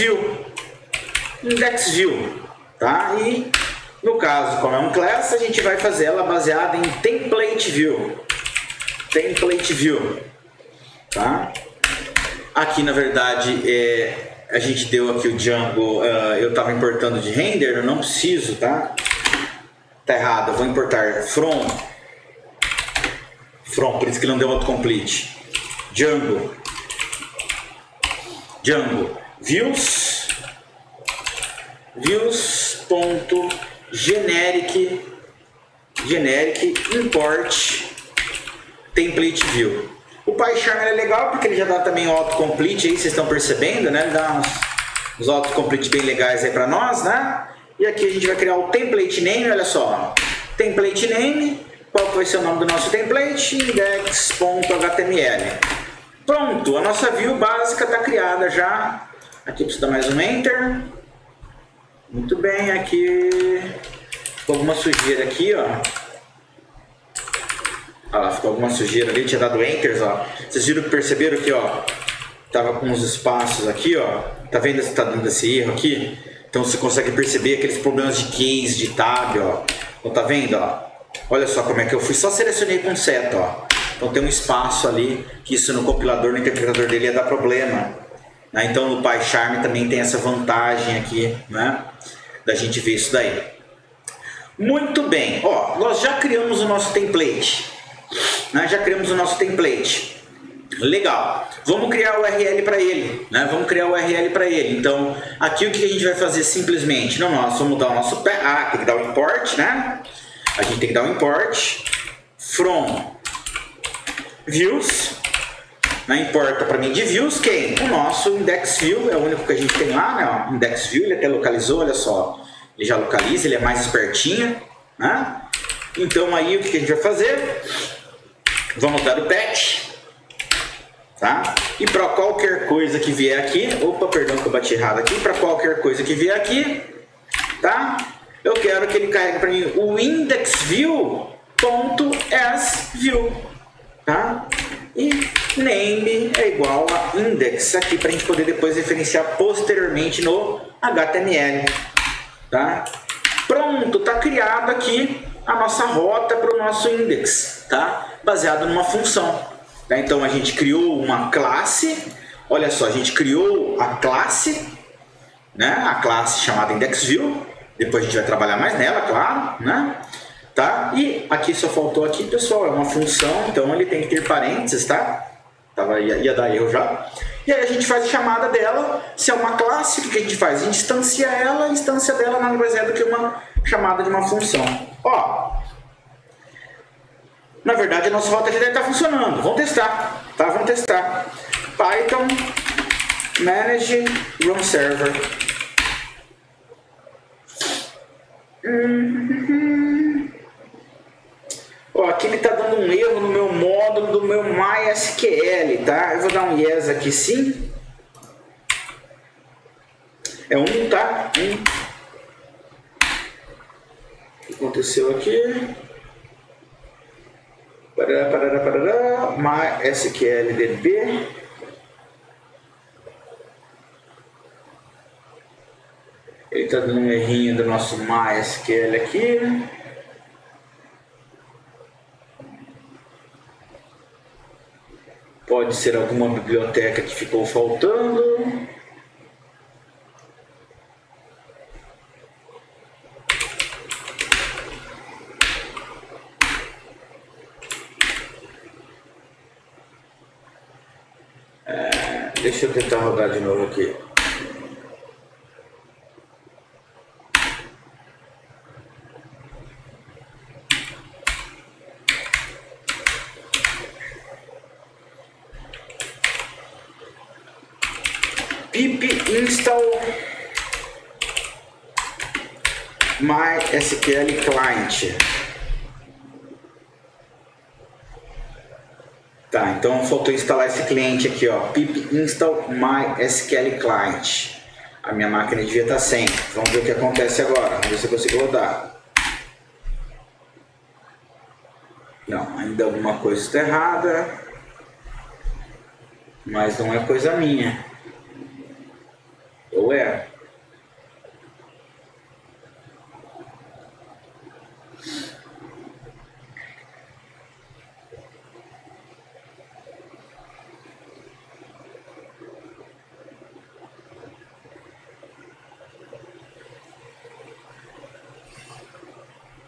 view, tá? E no caso, como é um class, a gente vai fazer ela baseada em template view, tá? Aqui na verdade a gente deu aqui o Django, eu estava importando de render, eu não preciso, tá? Tá errado, eu vou importar from, por isso que não deu autocomplete. Django views.generic import template view. O PyCharm é legal porque ele já dá também o autocomplete aí, vocês estão percebendo, né? Ele dá uns autocomplete bem legais aí para nós, né? E aqui a gente vai criar o template name, olha só. Template name, qual que vai ser o nome do nosso template? Index.html. Pronto, a nossa view básica está criada já. Aqui precisa dar mais um enter. Muito bem, aqui ficou alguma sujeira aqui, ó. Olha lá, ficou alguma sujeira ali, tinha dado enters, ó. Vocês viram que perceberam aqui, ó. Tava com uns espaços aqui, ó. Tá vendo se tá dando esse erro aqui? Então você consegue perceber aqueles problemas de case, de tab, ó. Então tá vendo, ó? Olha só como é que eu fui, só selecionei com seta, ó. Então tem um espaço ali, que isso no compilador, no interpretador dele ia dar problema. Né? Então no PyCharm também tem essa vantagem aqui, né? Da gente ver isso daí. Muito bem, ó, nós já criamos o nosso template. Né? Já criamos o nosso template. Legal. Vamos criar o URL para ele, né? Vamos criar o URL para ele. Então, aqui o que a gente vai fazer simplesmente? Não, nós vamos dar o nosso tem que dar o import, né? A gente tem que dar o import from views, né? Importa para mim de views quem? O nosso index view, é o único que a gente tem lá, né? O index view, ele até localizou, olha só. Ele já localiza, ele é mais espertinho, né? Então aí o que a gente vai fazer? Vamos dar o patch, tá? E para qualquer coisa que vier aqui, opa, perdão que eu bati errado aqui, para qualquer coisa que vier aqui, tá? Eu quero que ele carregue para mim o indexView.asView, tá? E name é igual a index aqui para a gente poder depois referenciar posteriormente no HTML, tá? Pronto, tá criado aqui a nossa rota para o nosso index, tá? Baseado numa função. Tá? Então a gente criou uma classe, olha só, a gente criou a classe, né? A classe chamada IndexView, depois a gente vai trabalhar mais nela, claro, né? Tá? E aqui só faltou aqui, pessoal, é uma função, então ele tem que ter parênteses, tá? Ia dar erro já. E aí a gente faz a chamada dela, se é uma classe, o que a gente faz? A gente instancia ela, a instância dela nada mais é do que uma chamada de uma função. Ó, na verdade a nossa rota já deve estar funcionando. Vamos testar, tá? Vamos testar. Python manage run server. Ó, aqui ele está dando um erro no meu módulo do meu MySQL, tá? Eu vou dar um yes aqui sim. É um, tá? O que aconteceu aqui? Parará. MySQLDB. Ele está dando um errinho do nosso MySQL aqui. Pode ser alguma biblioteca que ficou faltando. Deixa eu tentar rodar de novo aqui. pip install MySQL client. Tá, então faltou instalar esse cliente aqui, ó, pip install MySQL client. A minha máquina devia estar sem. Vamos ver o que acontece agora. Vamos ver se eu consigo rodar. Não, ainda alguma coisa está errada. Mas não é coisa minha. Ou é?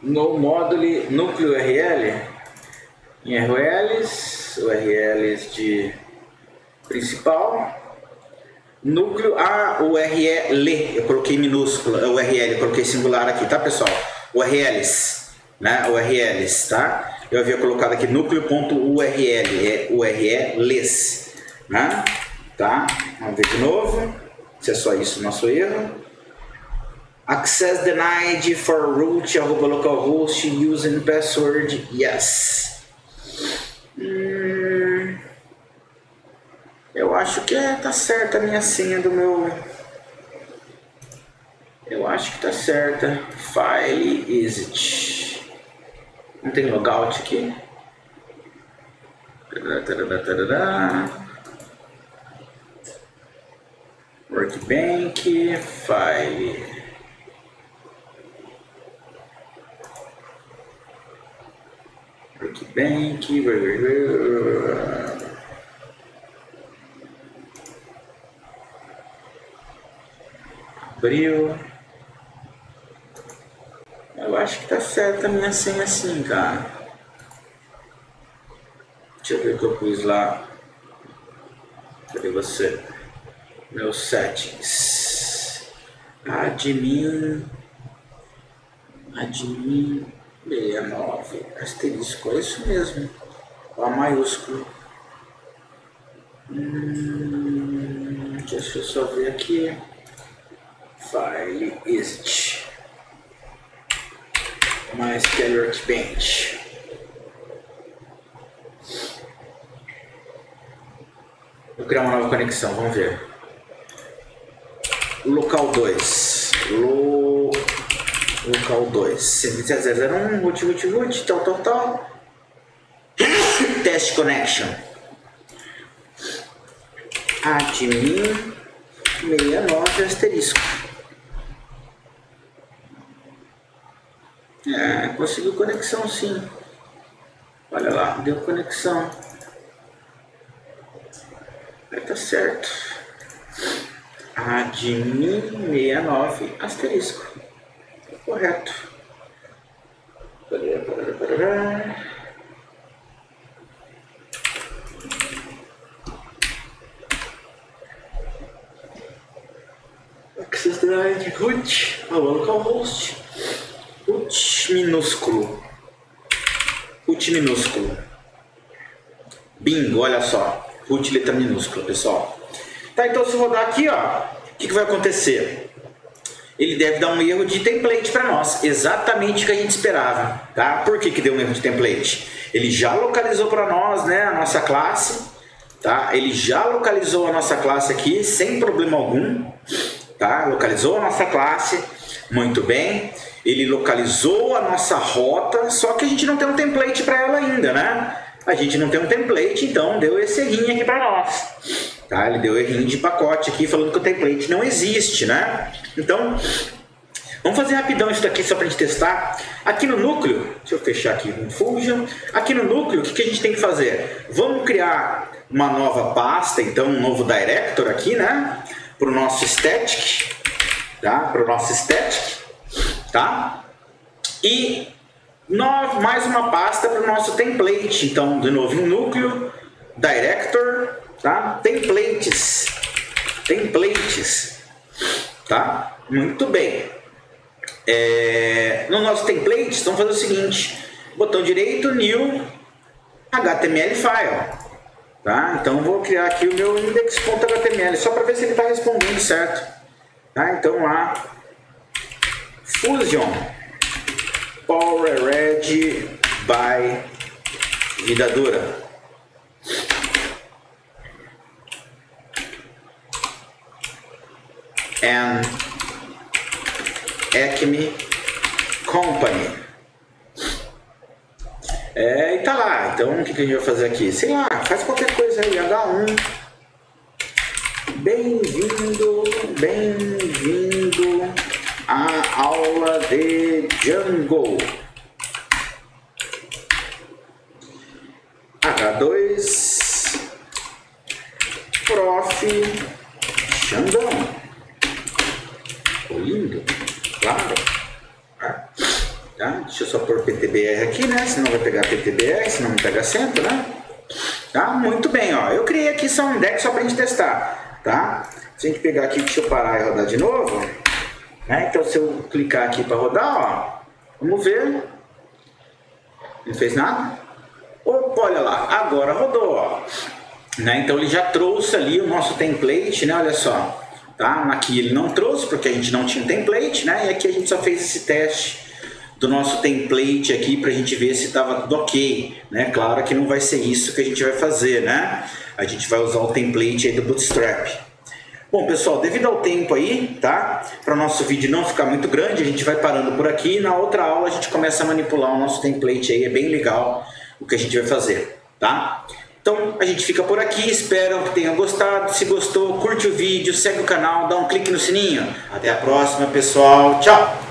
no módulo núcleo URL, em URLs de principal, núcleo, URL, eu coloquei minúscula, URL, eu coloquei singular aqui, tá pessoal? URLs, né? URLs, tá? Eu havia colocado aqui núcleo.url, é URLs, né? Tá? Vamos ver de novo, se é só isso o nosso erro. Access denied for root @localhost using password, yes. Eu acho que tá certa a minha senha do meu... Eu acho que tá certa. File exit. Não tem logout aqui. Workbench, file. Workbench. Abriu. Eu acho que tá certa a minha senha assim, cara. Deixa eu ver o que eu pus lá. Cadê você? Meus settings. Admin 69 asterisco, é isso mesmo. A maiúsculo. Deixa eu só ver aqui. File exit. MySQL Workbench. Vou criar uma nova conexão, vamos ver. Local 2. Local 2. 127.0.0.1. Root. Tal. Test connection. Admin 69 asterisco. Conseguiu conexão sim. Olha lá, deu conexão. Tá certo. Admin 69 asterisco. Correto. Access denied root localhost. Root minúsculo. Bingo, olha só. Root letra minúscula, pessoal. Tá, então se eu rodar aqui, ó, o que vai acontecer? Ele deve dar um erro de template para nós, exatamente o que a gente esperava, tá? Por que deu um erro de template? Ele já localizou para nós, né, a nossa classe, tá? Ele já localizou a nossa classe aqui sem problema algum, tá? Localizou a nossa classe, muito bem. Ele localizou a nossa rota, só que a gente não tem um template para ela ainda, né? A gente não tem um template, então deu esse errinho aqui para nós. Tá? Ele deu errinho de pacote aqui, falando que o template não existe, né? Então, vamos fazer rapidão isso daqui só para a gente testar. Aqui no núcleo, deixa eu fechar aqui com Fusion. Aqui no núcleo, o que a gente tem que fazer? Vamos criar uma nova pasta, então um novo director aqui, né? Para o nosso static, tá? Tá? E mais uma pasta para o nosso template. Então, de novo, em núcleo, director, tá? Templates, tá? Muito bem. No nosso template, vamos fazer o seguinte: botão direito, new HTML file, tá? Então, vou criar aqui o meu index.html só para ver se ele está respondendo certo, tá? Então, lá, Fusion Powered by Vida Dura. And Acme Company. E tá lá. Então o que a gente vai fazer aqui? Sei lá, faz qualquer coisa aí. H1. Bem-vindo à aula de Django. H2 Prof. Xandão. Lindo, claro. Tá? Deixa eu só pôr PTBR aqui, né? Senão vai pegar PTBR, senão não pega acento, né? Tá? Muito bem, ó. Eu criei aqui só um index só pra gente testar, tá? Se a gente pegar aqui, deixa eu parar e rodar de novo, né? Então se eu clicar aqui para rodar, ó, vamos ver. Não fez nada? Opa, olha lá, agora rodou, ó. Né? Então ele já trouxe ali o nosso template, né? Olha só, tá? Aqui ele não trouxe porque a gente não tinha um template, né? E aqui a gente só fez esse teste do nosso template aqui pra gente ver se estava tudo ok, né? Claro que não vai ser isso que a gente vai fazer, né? A gente vai usar o template aí do Bootstrap. Bom, pessoal, devido ao tempo aí, tá? Para o nosso vídeo não ficar muito grande, a gente vai parando por aqui. Na outra aula a gente começa a manipular o nosso template aí, é bem legal o que a gente vai fazer, tá? Então a gente fica por aqui, espero que tenham gostado. Se gostou, curte o vídeo, segue o canal, dá um clique no sininho. Até a próxima, pessoal. Tchau!